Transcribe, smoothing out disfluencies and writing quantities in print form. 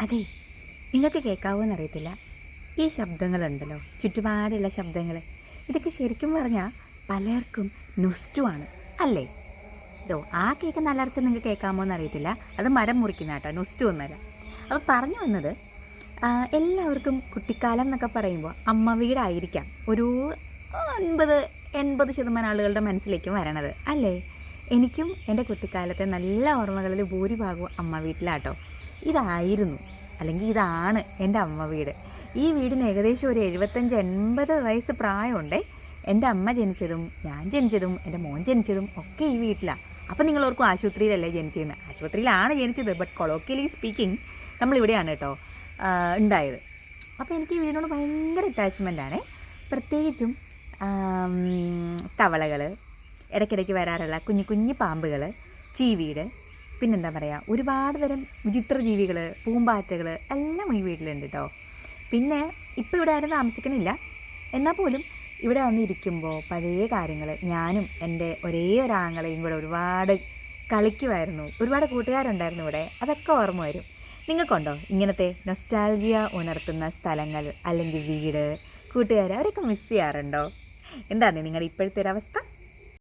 അതെ, നിങ്ങൾക്ക് കേൾക്കാവോ എന്നറിയത്തില്ല, ഈ ശബ്ദങ്ങളുണ്ടല്ലോ, ചുറ്റുപാടുള്ള ശബ്ദങ്ങൾ, ഇതൊക്കെ ശരിക്കും പറഞ്ഞാൽ പലർക്കും നൊസ്റ്റുമാണ് അല്ലേ? ഇതോ ആ കേൾക്കുന്ന അലർച്ച നിങ്ങൾക്ക് കേൾക്കാമോ എന്നറിയത്തില്ല. അത് മരം മുറിക്കുന്ന കേട്ടോ, നൊസ്റ്റു ഒന്നല്ല. അപ്പോൾ പറഞ്ഞു വന്നത്, എല്ലാവർക്കും കുട്ടിക്കാലം എന്നൊക്കെ പറയുമ്പോൾ അമ്മ വീടായിരിക്കാം ഒരു 90-80% ആളുകളുടെ മനസ്സിലേക്കും വരണത് അല്ലേ? എനിക്കും എൻ്റെ കുട്ടിക്കാലത്തെ നല്ല ഓർമ്മകളിൽ ഭൂരിഭാഗവും അമ്മ വീട്ടിലാട്ടോ. ഇതായിരുന്നു, അല്ലെങ്കിൽ ഇതാണ് എൻ്റെ അമ്മ വീട്. ഈ വീടിന് ഏകദേശം ഒരു 75-80 വയസ്സ് പ്രായമുണ്ടേ. എൻ്റെ അമ്മ ജനിച്ചതും ഞാൻ ജനിച്ചതും എൻ്റെ മോൻ ജനിച്ചതും ഒക്കെ ഈ വീട്ടിലാണ്. അപ്പോൾ നിങ്ങളോർക്കും ആശുപത്രിയിലല്ലേ ജനിച്ചതെന്ന്. ആശുപത്രിയിലാണ് ജനിച്ചത്, ബട്ട് കൊളോക്കിയലി സ്പീക്കിംഗ് നമ്മളിവിടെയാണ് കേട്ടോ ഉണ്ടായത്. അപ്പോൾ എനിക്ക് ഈ വീടിനോട് ഭയങ്കര അറ്റാച്ച്മെൻ്റാണ്. പ്രത്യേകിച്ചും തവളകൾ, ഇടയ്ക്കിടയ്ക്ക് വരാറുള്ള കുഞ്ഞു കുഞ്ഞു പാമ്പുകൾ, ചീവീട്, പിന്നെന്താ പറയുക, ഒരുപാട് തരം വിചിത്ര ജീവികൾ, പൂമ്പാറ്റകൾ എല്ലാം ഈ വീട്ടിലുണ്ട് കേട്ടോ. പിന്നെ ഇപ്പോൾ ഇവിടെ ആരും താമസിക്കണില്ല, എന്നാൽ പോലും ഇവിടെ വന്നിരിക്കുമ്പോൾ പഴയ കാര്യങ്ങൾ, ഞാനും എൻ്റെ ഒരേ ഒരാങ്ങളെയും കൂടെ ഒരുപാട് കളിക്കുമായിരുന്നു. ഒരുപാട് കൂട്ടുകാരുണ്ടായിരുന്നു ഇവിടെ, അതൊക്കെ ഓർമ്മ വരും. നിങ്ങൾക്കുണ്ടോ ഇങ്ങനത്തെ നൊസ്റ്റാൾജിയ ഉണർത്തുന്ന സ്ഥലങ്ങൾ, അല്ലെങ്കിൽ വീട്, കൂട്ടുകാർ, അവരൊക്കെ മിസ് ചെയ്യാറുണ്ടോ? എന്താണ് നിങ്ങളുടെ ഇപ്പോഴത്തെ ഒരവസ്ഥ?